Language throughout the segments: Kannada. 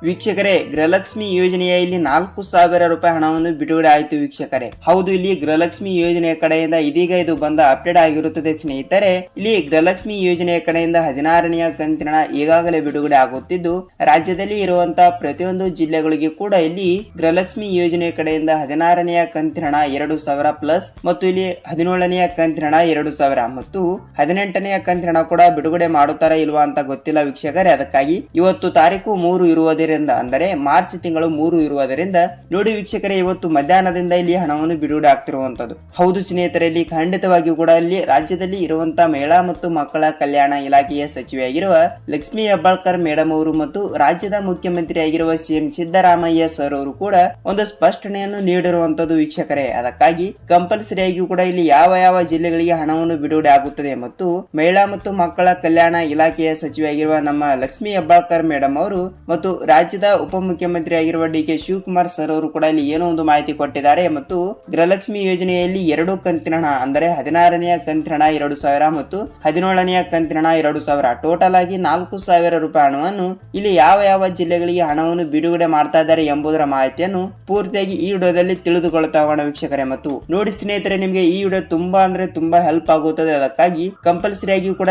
ವೀಕ್ಷಕರೇ, ಗೃಹಲಕ್ಷ್ಮಿ ಯೋಜನೆಯ ಇಲ್ಲಿ 4,000 ರೂಪಾಯಿ ಹಣವನ್ನು ಬಿಡುಗಡೆ ಆಯಿತು ವೀಕ್ಷಕರೇ. ಹೌದು, ಇಲ್ಲಿ ಗೃಹಲಕ್ಷ್ಮಿ ಯೋಜನೆಯ ಕಡೆಯಿಂದ ಇದೀಗ ಇದು ಬಂದ ಅಪ್ಡೇಟ್ ಆಗಿರುತ್ತದೆ ಸ್ನೇಹಿತರೆ. ಇಲ್ಲಿ ಗೃಹಲಕ್ಷ್ಮಿ ಯೋಜನೆಯ ಕಡೆಯಿಂದ 16ನೆಯ ಕಂತಿನ ಹಣ ಈಗಾಗಲೇ ಬಿಡುಗಡೆ ಆಗುತ್ತಿದ್ದು, ರಾಜ್ಯದಲ್ಲಿ ಇರುವಂತಹ ಪ್ರತಿಯೊಂದು ಜಿಲ್ಲೆಗಳಿಗೆ ಕೂಡ ಇಲ್ಲಿ ಗೃಹಲಕ್ಷ್ಮಿ ಯೋಜನೆಯ ಕಡೆಯಿಂದ 16ನೆಯ ಕಂತಿನ ಹಣ 2,000 ಪ್ಲಸ್ ಮತ್ತು ಇಲ್ಲಿ 17ನೆಯ ಕಂತಿನ ಹಣ 2,000 ಮತ್ತು 18ನೆಯ ಕಂತಿನ ಹಣ ಕೂಡ ಬಿಡುಗಡೆ ಮಾಡುತ್ತಾರಾ ಇಲ್ವಾ ಅಂತ ಗೊತ್ತಿಲ್ಲ ವೀಕ್ಷಕರೇ. ಅದಕ್ಕಾಗಿ ಇವತ್ತು ತಾರೀಕು 3 ಇರುವುದರಿಂದ, ಅಂದರೆ ಮಾರ್ಚ್ ತಿಂಗಳು 3 ಇರುವುದರಿಂದ ನೋಡಿ ವೀಕ್ಷಕರೇ, ಇವತ್ತು ಮಧ್ಯಾಹ್ನದಿಂದ ಇಲ್ಲಿ ಹಣವನ್ನು ಬಿಡುಗಡೆ ಆಗ್ತಿರುವಂತದ್ದು. ಹೌದು ಸ್ನೇಹಿತರೆ, ಇಲ್ಲಿ ಖಂಡಿತವಾಗಿಯೂ ಕೂಡ ಇಲ್ಲಿ ರಾಜ್ಯದಲ್ಲಿ ಇರುವಂತಹ ಮಹಿಳಾ ಮತ್ತು ಮಕ್ಕಳ ಕಲ್ಯಾಣ ಇಲಾಖೆಯ ಸಚಿವೆಯಾಗಿರುವ ಲಕ್ಷ್ಮೀ ಹೆಬ್ಬಾಳ್ಕರ್ ಮೇಡಮ್ ಅವರು ಮತ್ತು ರಾಜ್ಯದ ಮುಖ್ಯಮಂತ್ರಿ ಆಗಿರುವ ಸಿಎಂ ಸಿದ್ದರಾಮಯ್ಯ ಸರ್ ಅವರು ಕೂಡ ಒಂದು ಸ್ಪಷ್ಟನೆಯನ್ನು ನೀಡಿರುವಂತದ್ದು ವೀಕ್ಷಕರೇ. ಅದಕ್ಕಾಗಿ ಕಂಪಲ್ಸರಿಯಾಗಿಯೂ ಕೂಡ ಇಲ್ಲಿ ಯಾವ ಯಾವ ಜಿಲ್ಲೆಗಳಿಗೆ ಹಣವನ್ನು ಬಿಡುಗಡೆ ಆಗುತ್ತದೆ ಮತ್ತು ಮಹಿಳಾ ಮತ್ತು ಮಕ್ಕಳ ಕಲ್ಯಾಣ ಇಲಾಖೆಯ ಸಚಿವೆಯಾಗಿರುವ ನಮ್ಮ ಲಕ್ಷ್ಮೀ ಹೆಬ್ಬಾಳ್ಕರ್ ಮೇಡಮ್ ಅವರು ಮತ್ತು ರಾಜ್ಯದ ಉಪಮುಖ್ಯಮಂತ್ರಿ ಆಗಿರುವ ಡಿ.ಕೆ. ಶಿವಕುಮಾರ್ ಸರ್ ಅವರು ಕೂಡ ಇಲ್ಲಿ ಏನೋ ಒಂದು ಮಾಹಿತಿ ಕೊಟ್ಟಿದ್ದಾರೆ. ಮತ್ತು ಗೃಹಲಕ್ಷ್ಮಿ ಯೋಜನೆಯಲ್ಲಿ 2 ಕಂತಿನ ಹಣ, ಅಂದರೆ 16ನೆಯ ಕಂತಿನ ಹಣ 2,000 ಮತ್ತು 17ನೆಯ ಕಂತಿನ ಹಣ 2,000, ಟೋಟಲ್ ಆಗಿ 4,000 ರೂಪಾಯಿ ಹಣವನ್ನು ಇಲ್ಲಿ ಯಾವ ಯಾವ ಜಿಲ್ಲೆಗಳಿಗೆ ಹಣವನ್ನು ಬಿಡುಗಡೆ ಮಾಡ್ತಾ ಇದ್ದಾರೆ ಎಂಬುದರ ಮಾಹಿತಿಯನ್ನು ಪೂರ್ತಿಯಾಗಿ ಈ ವಿಡಿಯೋದಲ್ಲಿ ತಿಳಿದುಕೊಳ್ತಾ ಹೋಗೋಣ ವೀಕ್ಷಕರೇ. ಮತ್ತು ನೋಡಿ ಸ್ನೇಹಿತರೆ, ನಿಮಗೆ ಈ ವಿಡಿಯೋ ತುಂಬಾ ಅಂದ್ರೆ ತುಂಬಾ ಹೆಲ್ಪ್ ಆಗುತ್ತದೆ. ಅದಕ್ಕಾಗಿ ಕಂಪಲ್ಸರಿ ಆಗಿಯೂ ಕೂಡ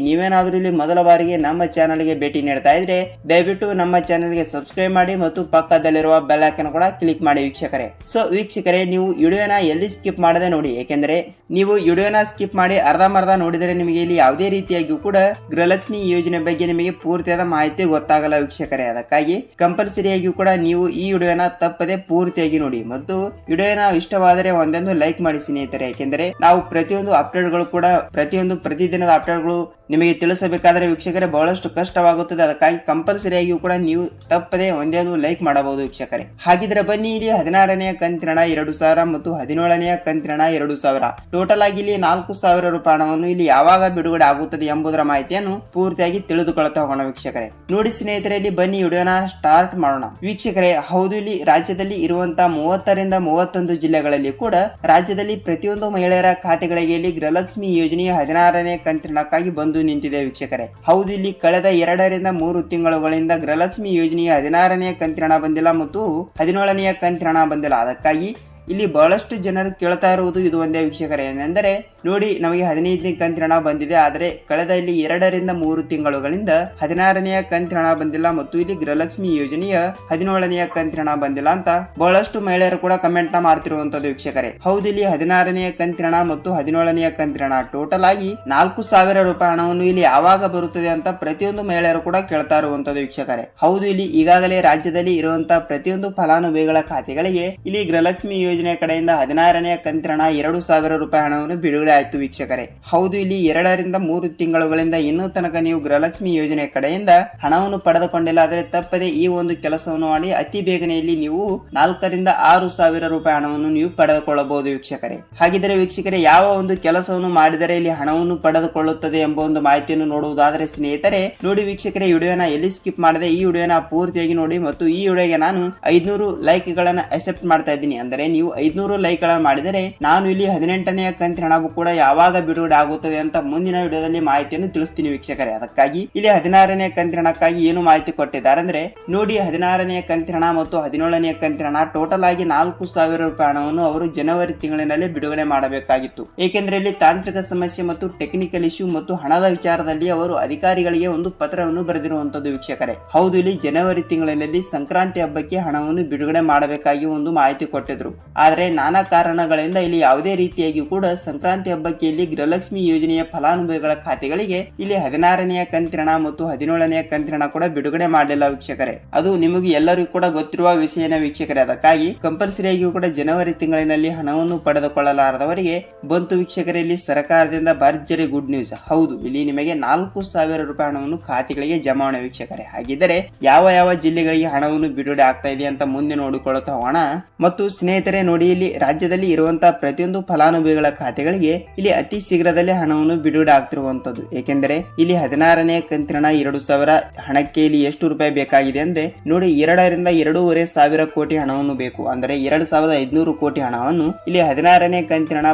ನೀವೇನಾದ್ರೂ ಇಲ್ಲಿ ಮೊದಲ ಬಾರಿಗೆ ನಮ್ಮ ಚಾನಲ್ಗೆ ಭೇಟಿ ನೀಡ್ತಾ ಇದ್ರೆ ದಯವಿಟ್ಟು ನಮ್ಮ ಚಾನೆಲ್ಗೆ ಸಬ್ಸ್ಕ್ರೈಬ್ ಮಾಡಿ ಮತ್ತು ಪಕ್ಕದಲ್ಲಿರುವ ಬೆಲ್ ಐಕಾನ್ ಕೂಡ ಕ್ಲಿಕ್ ಮಾಡಿ ವೀಕ್ಷಕರೇ. ಸೊ ವೀಕ್ಷಕರೇ, ನೀವು ವಿಡಿಯೋನ ಎಲ್ಲಿ ಸ್ಕಿಪ್ ಮಾಡದೆ ನೋಡಿ, ಯಾಕೆಂದ್ರೆ ನೀವು ವಿಡಿಯೋನ ಸ್ಕಿಪ್ ಮಾಡಿ ಅರ್ಧಂಬರ್ಧ ನೋಡಿದರೆ ನಿಮಗೆ ಇಲ್ಲಿ ಯಾವುದೇ ರೀತಿಯಾಗಿಯೂ ಕೂಡ ಗೃಹಲಕ್ಷ್ಮಿ ಯೋಜನೆ ಬಗ್ಗೆ ನಿಮಗೆ ಪೂರ್ತಿಯಾದ ಮಾಹಿತಿ ಗೊತ್ತಾಗಲ್ಲ ವೀಕ್ಷಕರೇ. ಅದಕ್ಕಾಗಿ ಕಂಪಲ್ಸರಿಯಾಗಿಯೂ ಕೂಡ ನೀವು ಈ ವಿಡಿಯೋನ ತಪ್ಪದೆ ಪೂರ್ತಿಯಾಗಿ ನೋಡಿ ಮತ್ತು ವಿಡಿಯೋನ ಇಷ್ಟವಾದರೆ ಒಂದೊಂದು ಲೈಕ್ ಮಾಡಿ ಸ್ನೇಹಿತರೆ. ಯಾಕೆಂದ್ರೆ ನಾವು ಪ್ರತಿಯೊಂದು ಅಪ್ಡೇಟ್ಗಳು ಕೂಡ ಪ್ರತಿದಿನದ ಅಪ್ಡೇಟ್ಗಳು ನಿಮಗೆ ತಿಳಿಸಬೇಕಾದ್ರೆ ವೀಕ್ಷಕರೇ ಬಹಳಷ್ಟು ಕಷ್ಟವಾಗುತ್ತದೆ. ಅದಕ್ಕಾಗಿ ಕಂಪಲ್ಸರಿಯಾಗಿಯೂ ಕೂಡ ನೀವು ತಪ್ಪದೆ ಒಂದೇ ಒಂದು ಲೈಕ್ ಮಾಡಬಹುದು ವೀಕ್ಷಕರೇ. ಹಾಗಿದ್ರೆ ಬನ್ನಿ, ಇಲ್ಲಿ 16ನೆಯ ಕಂತಿನ ಹಣ 2,000 ಮತ್ತು 17ನೆಯ ಕಂತಿನ ಹಣ 2,000, ಟೋಟಲ್ ಆಗಿ ಇಲ್ಲಿ 4,000 ರೂಪಾಯಿ ಹಣವನ್ನು ಇಲ್ಲಿ ಯಾವಾಗ ಬಿಡುಗಡೆ ಆಗುತ್ತದೆ ಎಂಬುದರ ಮಾಹಿತಿಯನ್ನು ಪೂರ್ತಿಯಾಗಿ ತಿಳಿದುಕೊಳ್ತಾ ಹೋಗೋಣ ವೀಕ್ಷಕರೇ. ನೋಡಿ ಸ್ನೇಹಿತರೆ, ಇಲ್ಲಿ ಬನ್ನಿ ವಿಡಿಯೋನ ಸ್ಟಾರ್ಟ್ ಮಾಡೋಣ ವೀಕ್ಷಕರೇ. ಹೌದು, ಇಲ್ಲಿ ರಾಜ್ಯದಲ್ಲಿ ಇರುವಂತಹ 30 ರಿಂದ 31 ಜಿಲ್ಲೆಗಳಲ್ಲಿ ಕೂಡ ರಾಜ್ಯದಲ್ಲಿ ಪ್ರತಿಯೊಂದು ಮಹಿಳೆಯರ ಖಾತೆಗಳಿಗೆ ಇಲ್ಲಿ ಗೃಹಲಕ್ಷ್ಮಿ ಯೋಜನೆಯ 16ನೇ ಕಂತಿನ ಹಣಕ್ಕಾಗಿ ಬಂದು ನಿಂತಿದೆ ವೀಕ್ಷಕರೇ. ಹೌದು, ಇಲ್ಲಿ ಕಳೆದ 2 ರಿಂದ 3 ತಿಂಗಳುಗಳಿಂದ ಗೃಹಲಕ್ಷ್ಮಿ ಯೋಜನೆಯ 16ನೇ ಕಂತಿನ ಹಣ ಬಂದಿಲ್ಲ ಮತ್ತು 17ನೆಯ ಕಂತಿನ ಹಣ ಬಂದಿಲ್ಲ. ಅದಕ್ಕಾಗಿ ಇಲ್ಲಿ ಬಹಳಷ್ಟು ಜನರು ಕೇಳ್ತಾ ಇರುವುದು ಇದು ಒಂದೇ ವೀಕ್ಷಕರೇ, ಏನೆಂದರೆ ನೋಡಿ ನಮಗೆ 15ನೇ ಕಂತಿನ ಹಣ ಬಂದಿದೆ, ಆದರೆ ಕಳೆದ ಇಲ್ಲಿ 2 ರಿಂದ 3 ತಿಂಗಳುಗಳಿಂದ 16ನೆಯ ಕಂತಿನ ಹಣ ಬಂದಿಲ್ಲ ಮತ್ತು ಇಲ್ಲಿ ಗೃಹಲಕ್ಷ್ಮಿ ಯೋಜನೆಯ 17ನೆಯ ಕಂತಿನ ಹಣ ಬಂದಿಲ್ಲ ಅಂತ ಬಹಳಷ್ಟು ಮಹಿಳೆಯರು ಕೂಡ ಕಮೆಂಟ್ ಮಾಡ್ತಿರುವಂತದ್ದು ವೀಕ್ಷಕರೇ. ಹೌದು, ಇಲ್ಲಿ 16ನೆಯ ಕಂತಿನ ಹಣ ಮತ್ತು 17ನೆಯ ಕಂತಿನ ಹಣ ಟೋಟಲ್ ಆಗಿ 4,000 ರೂಪಾಯಿ ಹಣವನ್ನು ಇಲ್ಲಿ ಯಾವಾಗ ಬರುತ್ತದೆ ಅಂತ ಪ್ರತಿಯೊಂದು ಮಹಿಳೆಯರು ಕೂಡ ಕೇಳ್ತಾ ಇರುವಂತದ್ದು ವೀಕ್ಷಕರೇ. ಹೌದು, ಇಲ್ಲಿ ಈಗಾಗಲೇ ರಾಜ್ಯದಲ್ಲಿ ಇರುವಂತಹ ಪ್ರತಿಯೊಂದು ಫಲಾನುಭವಿಗಳ ಖಾತೆಗಳಿಗೆ ಇಲ್ಲಿ ಗೃಹಲಕ್ಷ್ಮಿ ಯೋಜನೆ ಕಡೆಯಿಂದ 16ನೆಯ ಕಂತಿನ ಹಣ 2,000 ರೂಪಾಯಿ ಹಣವನ್ನು ಬಿಡುಗಡೆ ಆಯ್ತು ವೀಕ್ಷಕರೇ. ಹೌದು, ಇಲ್ಲಿ 2 ರಿಂದ 3 ತಿಂಗಳುಗಳಿಂದ ಇನ್ನೂ ತನಕ ನೀವು ಗೃಹಲಕ್ಷ್ಮಿ ಯೋಜನೆ ಕಡೆಯಿಂದ ಹಣವನ್ನು ಪಡೆದುಕೊಂಡಿಲ್ಲ ಆದರೆ ತಪ್ಪದೆ ಈ ಒಂದು ಕೆಲಸವನ್ನು ಮಾಡಿ ಅತಿ ಬೇಗನೆ ಇಲ್ಲಿ ನೀವು 4 ರಿಂದ 6,000 ರೂಪಾಯಿ ಹಣವನ್ನು ನೀವು ಪಡೆದುಕೊಳ್ಳಬಹುದು ವೀಕ್ಷಕರೇ. ಹಾಗಿದ್ರೆ ವೀಕ್ಷಕರೇ, ಯಾವ ಒಂದು ಕೆಲಸವನ್ನು ಮಾಡಿದರೆ ಇಲ್ಲಿ ಹಣವನ್ನು ಪಡೆದುಕೊಳ್ಳುತ್ತದೆ ಎಂಬ ಒಂದು ಮಾಹಿತಿಯನ್ನು ನೋಡುವುದಾದರೆ ಸ್ನೇಹಿತರೆ ನೋಡಿ ವೀಕ್ಷಕರೇ, ವಿಡಿಯೋನ ಎಲ್ಲಿ ಸ್ಕಿಪ್ ಮಾಡದೆ ಈ ವಿಡಿಯೋನ ಪೂರ್ತಿಯಾಗಿ ನೋಡಿ ಮತ್ತು ಈ ವಿಡಿಯೋಗೆ ನಾನು 500 ಲೈಕ್ ಗಳನ್ನ ಅಕ್ಸೆಪ್ಟ್ ಮಾಡ್ತಾ ಇದ್ದೀನಿ. ಅಂದರೆ ನೀವು 500 ಲೈಕ್ ಗಳನ್ನ ಮಾಡಿದರೆ ನಾನು ಇಲ್ಲಿ 18ನೆಯ ಕಂತಿನ ಹಣ ಕೂಡ ಯಾವಾಗ ಬಿಡುಗಡೆ ಆಗುತ್ತದೆ ಅಂತ ಮುಂದಿನ ವಿಡಿಯೋದಲ್ಲಿ ಮಾಹಿತಿಯನ್ನು ತಿಳಿಸ್ತೀನಿ ವೀಕ್ಷಕರೇ. ಅದಕ್ಕಾಗಿ ಇಲ್ಲಿ 16ನೇ ಕಂತಿನ ಹಣಕ್ಕಾಗಿ ಏನು ಮಾಹಿತಿ ಕೊಟ್ಟಿದ್ದಾರೆ ಅಂದ್ರೆ ನೋಡಿ, 16ನೇ ಕಂತಿನ ಹಣ ಮತ್ತು 17ನೇ ಕಂತಿನ ಹಣ ಟೋಟಲ್ ಆಗಿ 4,000 ರೂಪಾಯಿ ಹಣವನ್ನು ಅವರು ಜನವರಿ ತಿಂಗಳಿನಲ್ಲಿ ಬಿಡುಗಡೆ ಮಾಡಬೇಕಾಗಿತ್ತು. ಏಕೆಂದ್ರೆ ಇಲ್ಲಿ ತಾಂತ್ರಿಕ ಸಮಸ್ಯೆ ಮತ್ತು ಟೆಕ್ನಿಕಲ್ ಇಶ್ಯೂ ಮತ್ತು ಹಣದ ವಿಚಾರದಲ್ಲಿ ಅವರು ಅಧಿಕಾರಿಗಳಿಗೆ ಒಂದು ಪತ್ರವನ್ನು ಬರೆದಿರುವಂತದ್ದು ವೀಕ್ಷಕರೇ. ಹೌದು, ಇಲ್ಲಿ ಜನವರಿ ತಿಂಗಳಿನಲ್ಲಿ ಸಂಕ್ರಾಂತಿ ಹಬ್ಬಕ್ಕೆ ಹಣವನ್ನು ಬಿಡುಗಡೆ ಮಾಡಬೇಕಾಗಿ ಒಂದು ಮಾಹಿತಿ ಕೊಟ್ಟಿದ್ರು. ಆದರೆ ನಾನಾ ಕಾರಣಗಳಿಂದ ಇಲ್ಲಿ ಯಾವುದೇ ರೀತಿಯಾಗಿ ಕೂಡ ಸಂಕ್ರಾಂತಿ ಹಬ್ಬಕ್ಕೆ ಇಲ್ಲಿ ಗೃಹಲಕ್ಷ್ಮಿ ಯೋಜನೆಯ ಫಲಾನುಭವಿಗಳ ಖಾತೆಗಳಿಗೆ ಇಲ್ಲಿ 16ನೆಯ ಕಂತಿನ ಹಣ ಮತ್ತು 17ನೆಯ ಕಂತಿನ ಹಣ ಕೂಡ ಬಿಡುಗಡೆ ಮಾಡಲಿಲ್ಲ ವೀಕ್ಷಕರೇ. ಅದು ನಿಮಗೆ ಎಲ್ಲರಿಗೂ ಕೂಡ ಗೊತ್ತಿರುವ ವಿಷಯನ ವೀಕ್ಷಕರೇ. ಅದಕ್ಕಾಗಿ ಕಂಪಲ್ಸರಿಯಾಗಿಯೂ ಕೂಡ ಜನವರಿ ತಿಂಗಳಿನಲ್ಲಿ ಹಣವನ್ನು ಪಡೆದುಕೊಳ್ಳಲಾರದವರಿಗೆ ಬಂತು ವೀಕ್ಷಕರೇ ಇಲ್ಲಿ ಸರ್ಕಾರದಿಂದ ಭರ್ಜರಿ ಗುಡ್ ನ್ಯೂಸ್. ಹೌದು, ಇಲ್ಲಿ ನಿಮಗೆ 4,000 ರೂಪಾಯಿ ಹಣವನ್ನು ಖಾತೆಗಳಿಗೆ ಜಮಾವಣೆ ವೀಕ್ಷಕರೇ. ಹಾಗಿದ್ದರೆ ಯಾವ ಯಾವ ಜಿಲ್ಲೆಗಳಿಗೆ ಹಣವನ್ನು ಬಿಡುಗಡೆ ಆಗ್ತಾ ಇದೆ ಅಂತ ಮುಂದೆ ನೋಡಿಕೊಳ್ಳುತ್ತಾ ಹೋಗೋಣ. ಮತ್ತು ಸ್ನೇಹಿತರೆ ನೋಡಿ, ಇಲ್ಲಿ ರಾಜ್ಯದಲ್ಲಿ ಇರುವಂತಹ ಪ್ರತಿಯೊಂದು ಫಲಾನುಭವಿಗಳ ಖಾತೆಗಳಿಗೆ ಇಲ್ಲಿ ಅತಿ ಶೀಘ್ರದಲ್ಲೇ ಹಣವನ್ನು ಬಿಡುಗಡೆ ಆಗ್ತಿರುವಂತದ್ದು. ಏಕೆಂದರೆ ಇಲ್ಲಿ 16ನೇ ಕಂತಿನ ಹಣ 2,000 ಹಣಕ್ಕೆ ಇಲ್ಲಿ ಎಷ್ಟು ರೂಪಾಯಿ ಬೇಕಾಗಿದೆ ಅಂದ್ರೆ ನೋಡಿ 2 ರಿಂದ 2,500 ಕೋಟಿ ಹಣವನ್ನು ಬೇಕು. ಅಂದರೆ 2,500 ಕೋಟಿ ಹಣವನ್ನು ಇಲ್ಲಿ 16ನೇ ಕಂತಿನ ಹಣ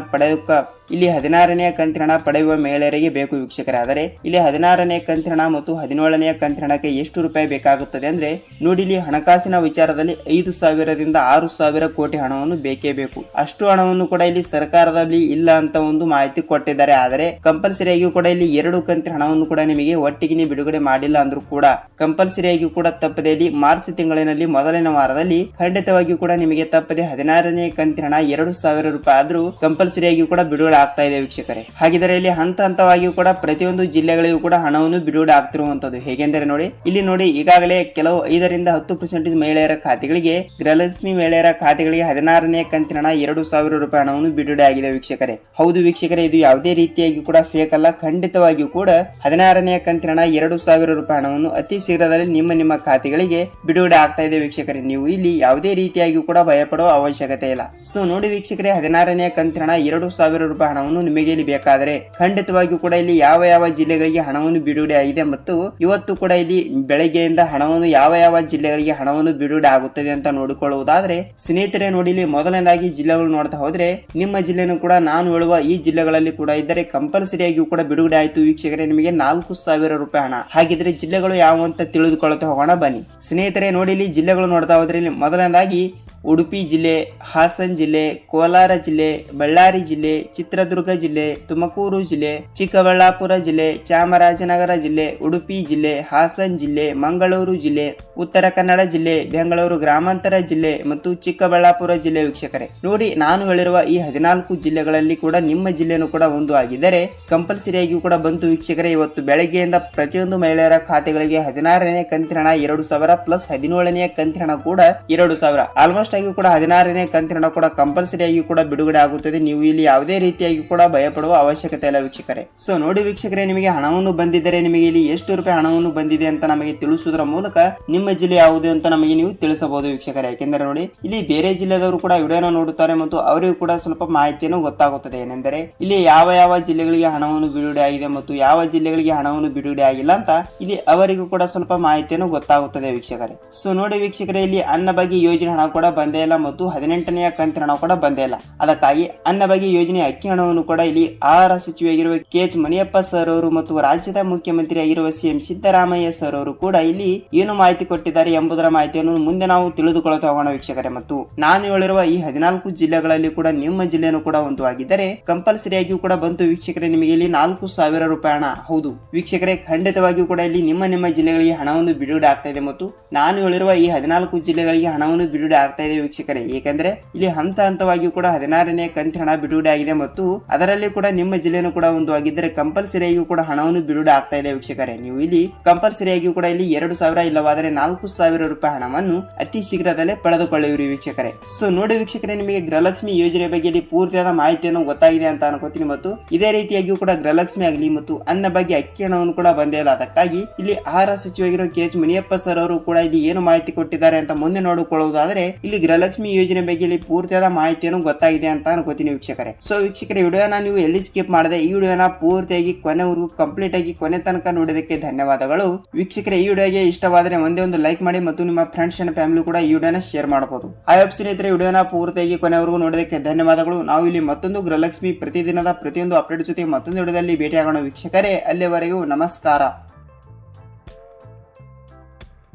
ಇಲ್ಲಿ 16ನೇ ಕಂತಿನ ಹಣ ಪಡೆಯುವ ಮಹಿಳೆಯರಿಗೆ ಬೇಕು ವೀಕ್ಷಕರೇ. ಆದರೆ ಇಲ್ಲಿ 16ನೇ ಕಂತಿನ ಹಣ ಮತ್ತು 17ನೇ ಕಂತಿನ ಹಣಕ್ಕೆ ಎಷ್ಟು ರೂಪಾಯಿ ಬೇಕಾಗುತ್ತದೆ ಅಂದ್ರೆ ನೋಡಿ, ಇಲ್ಲಿ ಹಣಕಾಸಿನ ವಿಚಾರದಲ್ಲಿ 5,000ದಿಂದ 6,000 ಕೋಟಿ ಹಣವನ್ನು ಬೇಕೇ ಬೇಕು. ಅಷ್ಟು ಹಣವನ್ನು ಕೂಡ ಇಲ್ಲಿ ಸರ್ಕಾರದಲ್ಲಿ ಇಲ್ಲ ಅಂತ ಒಂದು ಮಾಹಿತಿ ಕೊಟ್ಟಿದ್ದಾರೆ. ಆದರೆ ಕಂಪಲ್ಸರಿಯಾಗಿ ಕೂಡ ಇಲ್ಲಿ 2 ಕಂತಿನ ಹಣವನ್ನು ಕೂಡ ನಿಮಗೆ ಒಟ್ಟಿಗೆ ಬಿಡುಗಡೆ ಮಾಡಿಲ್ಲ ಅಂದ್ರೂ ಕೂಡ ಕಂಪಲ್ಸರಿಯಾಗಿ ಕೂಡ ತಪ್ಪದೆ ಇಲ್ಲಿ ಮಾರ್ಚ್ ತಿಂಗಳಿನಲ್ಲಿ ಮೊದಲನೇ ವಾರದಲ್ಲಿ ಖಂಡಿತವಾಗಿಯೂ ಕೂಡ ನಿಮಗೆ ತಪ್ಪದೆ 16ನೇ ಕಂತಿನ ಹಣ 2,000 ರೂಪಾಯಿ ಆದ್ರೂ ಕಂಪಲ್ಸರಿಯಾಗಿ ಕೂಡ ಬಿಡುಗಡೆ ಆಗ್ತಾ ಇದೆ ವೀಕ್ಷಕರೇ. ಹಾಗಿದ್ರೆ ಇಲ್ಲಿ ಹಂತ ಹಂತವಾಗಿಯೂ ಕೂಡ ಪ್ರತಿಯೊಂದು ಜಿಲ್ಲೆಗಳಿಗೂ ಕೂಡ ಹಣವನ್ನು ಬಿಡುಗಡೆ ಆಗ್ತಿರುವಂತದ್ದು ಹೇಗೆಂದರೆ ನೋಡಿ, ಇಲ್ಲಿ ನೋಡಿ ಈಗಾಗಲೇ ಕೆಲವು 5ರಿಂದ 10% ಮಹಿಳೆಯರ ಖಾತೆಗಳಿಗೆ, ಗೃಹಲಕ್ಷ್ಮಿ ಮಹಿಳೆಯರ ಖಾತೆಗಳಿಗೆ 16ನೇ ಕಂತಿನ ಹಣ 2,000 ರೂಪಾಯಿ ಹಣವನ್ನು ಬಿಡುಗಡೆ ಆಗಿದೆ ವೀಕ್ಷಕರೇ. ಹೌದು ವೀಕ್ಷಕರೇ, ಇದು ಯಾವುದೇ ರೀತಿಯಾಗಿ ಕೂಡ ಫೇಕ್ ಅಲ್ಲ. ಖಂಡಿತವಾಗಿಯೂ ಕೂಡ 16ನೇ ಕಂತಿನ ಹಣ 2,000 ರೂಪಾಯಿ ಹಣವನ್ನು ಅತಿ ಶೀಘ್ರದಲ್ಲಿ ನಿಮ್ಮ ಖಾತೆಗಳಿಗೆ ಬಿಡುಗಡೆ ಆಗ್ತಾ ಇದೆ ವೀಕ್ಷಕರೇ. ನೀವು ಇಲ್ಲಿ ಯಾವುದೇ ರೀತಿಯಾಗಿ ಕೂಡ ಭಯಪಡುವ ಅವಶ್ಯಕತೆ ಇಲ್ಲ. ಸೊ ನೋಡಿ ವೀಕ್ಷಕರೇ, 16ನೇ ಕಂತಿನ ಹಣ 2,000 ರೂಪಾಯಿ ಹಣವನ್ನು ನಿಮಗೆ ಇಲ್ಲಿ ಬೇಕಾದರೆ ಖಂಡಿತವಾಗಿಯೂ ಕೂಡ ಇಲ್ಲಿ ಯಾವ ಜಿಲ್ಲೆಗಳಿಗೆ ಹಣವನ್ನು ಬಿಡುಗಡೆ ಆಗಿದೆ ಮತ್ತು ಇವತ್ತು ಕೂಡ ಇಲ್ಲಿ ಬೆಳಗ್ಗೆಯಿಂದ ಹಣವನ್ನು ಯಾವ ಜಿಲ್ಲೆಗಳಿಗೆ ಹಣವನ್ನು ಬಿಡುಗಡೆ ಆಗುತ್ತದೆ ಅಂತ ನೋಡಿಕೊಳ್ಳುವುದಾದ್ರೆ ಸ್ನೇಹಿತರೆ, ನೋಡಿ ಇಲ್ಲಿ ಮೊದಲನೇದಾಗಿ ಜಿಲ್ಲೆಗಳು ನೋಡ್ತಾ ಹೋದ್ರೆ ನಿಮ್ಮ ಜಿಲ್ಲೆನೂ ಕೂಡ ನಾನು ಹೇಳುವ ಈ ಜಿಲ್ಲೆಗಳಲ್ಲಿ ಕೂಡ ಇದ್ದರೆ ಕಂಪಲ್ಸರಿಯಾಗಿ ಕೂಡ ಬಿಡುಗಡೆ ಆಯ್ತು ವೀಕ್ಷಕರೇ, ನಿಮಗೆ 4,000 ರೂಪಾಯಿ ಹಣ. ಹಾಗಿದ್ರೆ ಜಿಲ್ಲೆಗಳು ಯಾವ ಅಂತ ತಿಳಿದುಕೊಳ್ಳುತ್ತಾ ಹೋಗೋಣ ಬನ್ನಿ ಸ್ನೇಹಿತರೆ. ನೋಡಿ ಇಲ್ಲಿ ಜಿಲ್ಲೆಗಳು ನೋಡ್ತಾ ಹೋದ್ರೆ ಇಲ್ಲಿ ಮೊದಲನೇದಾಗಿ ಉಡುಪಿ ಜಿಲ್ಲೆ, ಹಾಸನ ಜಿಲ್ಲೆ, ಕೋಲಾರ ಜಿಲ್ಲೆ, ಬಳ್ಳಾರಿ ಜಿಲ್ಲೆ, ಚಿತ್ರದುರ್ಗ ಜಿಲ್ಲೆ, ತುಮಕೂರು ಜಿಲ್ಲೆ, ಚಿಕ್ಕಬಳ್ಳಾಪುರ ಜಿಲ್ಲೆ, ಚಾಮರಾಜನಗರ ಜಿಲ್ಲೆ, ಉಡುಪಿ ಜಿಲ್ಲೆ, ಹಾಸನ ಜಿಲ್ಲೆ, ಮಂಗಳೂರು ಜಿಲ್ಲೆ, ಉತ್ತರ ಕನ್ನಡ ಜಿಲ್ಲೆ, ಬೆಂಗಳೂರು ಗ್ರಾಮಾಂತರ ಜಿಲ್ಲೆ ಮತ್ತು ಚಿಕ್ಕಬಳ್ಳಾಪುರ ಜಿಲ್ಲೆ ವೀಕ್ಷಕರೇ. ನೋಡಿ ನಾನು ಹೇಳಿರುವ ಈ 14 ಜಿಲ್ಲೆಗಳಲ್ಲಿ ಕೂಡ ನಿಮ್ಮ ಜಿಲ್ಲೆನೂ ಕೂಡ ಒಂದು ಆಗಿದ್ದರೆ ಕಂಪಲ್ಸರಿಯಾಗಿ ಕೂಡ ಬಂತು ವೀಕ್ಷಕರೇ. ಇವತ್ತು ಬೆಳಗ್ಗೆಯಿಂದ ಪ್ರತಿಯೊಂದು ಮಹಿಳೆಯರ ಖಾತೆಗಳಿಗೆ 16ನೇ ಕಂತಿನ ಹಣ 2,000 ಪ್ಲಸ್ 17ನೇ ಕಂತಿನ ಹಣ ಕೂಡ 2,000 ಆಲ್ಮೋಸ್ಟ್ ಆಗಿ ಕೂಡ 16ನೇ ಕಂತಿನ ಹಣ ಕೂಡ ಕಂಪಲ್ಸರಿಯಾಗಿ ಕೂಡ ಬಿಡುಗಡೆ ಆಗುತ್ತದೆ. ನೀವು ಇಲ್ಲಿ ಯಾವುದೇ ರೀತಿಯಾಗಿ ಕೂಡ ಭಯಪಡುವ ಅವಶ್ಯಕತೆ ಇಲ್ಲ ವೀಕ್ಷಕರೇ. ಸೊ ನೋಡಿ ವೀಕ್ಷಕರೇ, ನಿಮಗೆ ಹಣವನ್ನು ಬಂದಿದ್ದರೆ ನಿಮಗೆ ಇಲ್ಲಿ ಎಷ್ಟು ರೂಪಾಯಿ ಹಣವನ್ನು ಬಂದಿದೆ ಅಂತ ನಮಗೆ ತಿಳಿಸುವುದರ ಮೂಲಕ ನಿಮ್ಮ ಜಿಲ್ಲೆ ಯಾವುದು ಅಂತ ನಮಗೆ ನೀವು ತಿಳಿಸಬಹುದು ವೀಕ್ಷಕರೇ. ಯಾಕೆಂದರೆ ನೋಡಿ ಇಲ್ಲಿ ಬೇರೆ ಜಿಲ್ಲೆದವರು ಕೂಡ ವಿಡಿಯೋನ ನೋಡುತ್ತಾರೆ ಮತ್ತು ಅವರಿಗೂ ಕೂಡ ಸ್ವಲ್ಪ ಮಾಹಿತಿಯನ್ನು ಗೊತ್ತಾಗುತ್ತದೆ. ಏನೆಂದರೆ ಇಲ್ಲಿ ಯಾವ ಜಿಲ್ಲೆಗಳಿಗೆ ಹಣವನ್ನು ಬಿಡುಗಡೆ ಆಗಿದೆ ಮತ್ತು ಯಾವ ಜಿಲ್ಲೆಗಳಿಗೆ ಹಣವನ್ನು ಬಿಡುಗಡೆ ಆಗಿಲ್ಲ ಅಂತ ಇಲ್ಲಿ ಅವರಿಗೂ ಕೂಡ ಸ್ವಲ್ಪ ಮಾಹಿತಿಯನ್ನು ಗೊತ್ತಾಗುತ್ತದೆ ವೀಕ್ಷಕರೇ. ಸೊ ನೋಡಿ ವೀಕ್ಷಕರೇ, ಇಲ್ಲಿ ಅನ್ನಭಾಗ್ಯ ಯೋಜನೆ ಹಣ ಕೂಡ ಬಂದೇ ಇಲ್ಲ ಮತ್ತು 18ನೇ ಕಂತಿನ ಹಣ ಕೂಡ ಬಂದೇ ಇಲ್ಲ. ಅದಕ್ಕಾಗಿ ಅನ್ನಭಾಗ್ಯ ಯೋಜನೆ ಅಕ್ಕಿ ಹಣವನ್ನು ಕೂಡ ಇಲ್ಲಿ ಆಹಾರ ಸಚಿವರಾಗಿರುವ KH ಮುನಿಯಪ್ಪ ಸರ್ ಅವರು ಮತ್ತು ರಾಜ್ಯದ ಮುಖ್ಯಮಂತ್ರಿ ಆಗಿರುವ CM ಸಿದ್ದರಾಮಯ್ಯ ಸರ್ ಅವರು ಕೂಡ ಇಲ್ಲಿ ಏನು ಮಾಹಿತಿ ಕೊಟ್ಟಿದ್ದಾರೆ ಎಂಬುದರ ಮಾಹಿತಿಯನ್ನು ಮುಂದೆ ನಾವು ತಿಳಿದುಕೊಳ್ಳುತ್ತಾ ಹೋಗೋಣ ವೀಕ್ಷಕರೇ. ಮತ್ತು ನಾನು ಹೇಳಿರುವ ಈ 14 ಜಿಲ್ಲೆಗಳಲ್ಲಿ ಕೂಡ ನಿಮ್ಮ ಜಿಲ್ಲೆನೂ ಕೂಡ ಒಂದು ಆಗಿದ್ದರೆ ಕಂಪಲ್ಸರಿಯಾಗಿಯೂ ಕೂಡ ಬಂತು ವೀಕ್ಷಕರೇ, ನಿಮಗೆ ಇಲ್ಲಿ 4,000 ರೂಪಾಯಿ ಹಣ. ಹೌದು ವೀಕ್ಷಕರೇ, ಖಂಡಿತವಾಗಿಯೂ ಕೂಡ ಇಲ್ಲಿ ನಿಮ್ಮ ಜಿಲ್ಲೆಗಳಿಗೆ ಹಣವನ್ನು ಬಿಡುಗಡೆ ಆಗ್ತಾ ಇದೆ ಮತ್ತು ನಾನು ಹೇಳಿರುವ ಈ 14 ಜಿಲ್ಲೆಗಳಿಗೆ ಹಣವನ್ನು ಬಿಡುಗಡೆ ಆಗ್ತಾ ಇದೆ ವೀಕ್ಷಕರೇ. ಏಕೆಂದ್ರೆ ಇಲ್ಲಿ ಹಂತ ಹಂತವಾಗಿಯೂ ಕೂಡ 16ನೇ ಕಂತಿನ ಹಣ ಬಿಡುಗಡೆ ಆಗಿದೆ ಮತ್ತು ಅದರಲ್ಲಿ ಕೂಡ ನಿಮ್ಮ ಜಿಲ್ಲೆನೂ ಕೂಡ ಒಂದು ಆಗಿದ್ದರೆ ಕಂಪಲ್ಸರಿಯಾಗಿಯೂ ಕೂಡ ಹಣವನ್ನು ಬಿಡುಗಡೆ ಆಗ್ತಾ ಇದೆ ವೀಕ್ಷಕರೇ. ನೀವು ಇಲ್ಲಿ ಕಂಪಲ್ಸರಿಯಾಗಿಯೂ ಕೂಡ ಇಲ್ಲಿ 2,000 ಇಲ್ಲವಾದರೆ 4,000 ರೂಪಾಯಿ ಹಣವನ್ನು ಅತಿ ಶೀಘ್ರದಲ್ಲೇ ಪಡೆದುಕೊಳ್ಳಿರಿ ವೀಕ್ಷಕರೇ. ಸೊ ನೋಡಿ ವೀಕ್ಷಕರೇ, ನಿಮಗೆ ಗೃಹಲಕ್ಷ್ಮಿ ಯೋಜನೆ ಬಗ್ಗೆ ಇಲ್ಲಿ ಪೂರ್ತಿಯಾದ ಮಾಹಿತಿಯನ್ನು ಗೊತ್ತಾಗಿದೆ ಅಂತ ಅನ್ಕೋತೀನಿ ಮತ್ತು ಇದೇ ರೀತಿಯಾಗಿಯೂ ಕೂಡ ಗೃಹಲಕ್ಷ್ಮಿ ಆಗಲಿ ಮತ್ತು ಅನ್ನಭಾಗ್ಯ ಅಕ್ಕಿ ಹಣವನ್ನು ಕೂಡ ಬಂದೇ ಇಲ್ಲ. ಅದಕ್ಕಾಗಿ ಇಲ್ಲಿ ಆಹಾರ ಸಚಿವರಾಗಿರುವ KH ಮುನಿಯಪ್ಪ ಸರ್ ಅವರು ಕೂಡ ಇಲ್ಲಿ ಏನು ಮಾಹಿತಿ ಕೊಟ್ಟಿದ್ದಾರೆ ಅಂತ ಮುಂದೆ ನೋಡಿಕೊಳ್ಳುವುದಾದ್ರೆ ಇಲ್ಲಿ ಗೃಹಲಕ್ಷ್ಮಿ ಯೋಜನೆ ಬಗ್ಗೆ ಇಲ್ಲಿ ಪೂರ್ತಿಯಾದ ಮಾಹಿತಿಯನ್ನು ಗೊತ್ತಾಗಿದೆ ಅಂತ ಅನ್ಕೋತೀನಿ ವೀಕ್ಷಕರೇ. ಸೊ ವೀಕ್ಷಕರೇ, ವಿಡಿಯೋನ ನೀವು ಎಲ್ಲಿ ಸ್ಕಿಪ್ ಮಾಡದೆ ಈ ವಿಡಿಯೋನ ಪೂರ್ತಿಯಾಗಿ ಕೊನೆವರೆಗೂ ಕಂಪ್ಲೀಟ್ ಆಗಿ ಕೊನೆ ತನಕ ನೋಡಿದಕ್ಕೆ ಧನ್ಯವಾದಗಳು ವೀಕ್ಷಕರೇ. ಈ ವಿಡಿಯೋಗೆ ಇಷ್ಟವಾದರೆ ಒಂದೇ ಒಂದು ಲೈಕ್ ಮಾಡಿ ಮತ್ತು ನಿಮ್ಮ ಫ್ರೆಂಡ್ಸ್ ಅಂಡ್ ಫ್ಯಾಮಿಲಿ ಕೂಡ ಈ ವಿಡಿಯೋನ ಶೇರ್ ಮಾಡಬಹುದು. ಆಯಪ್ ಸ್ನೇಹಿತರೆ, ವಿಡಿಯೋನ ಪೂರ್ತಿಯಾಗಿ ಕೊನೆವರೆಗೂ ನೋಡಿದಕ್ಕೆ ಧನ್ಯವಾದಗಳು. ನಾವು ಇಲ್ಲಿ ಮತ್ತೊಂದು ಗೃಹಲಕ್ಷ್ಮಿ ಪ್ರತಿದಿನದ ಪ್ರತಿಯೊಂದು ಅಪ್ಡೇಟ್ ಜೊತೆ ಮತ್ತೊಂದು ವಿಡಿಯೋದಲ್ಲಿ ಭೇಟಿಯಾಗೋಣ ವೀಕ್ಷಕರೇ. ಅಲ್ಲಿವರೆಗೂ ನಮಸ್ಕಾರ.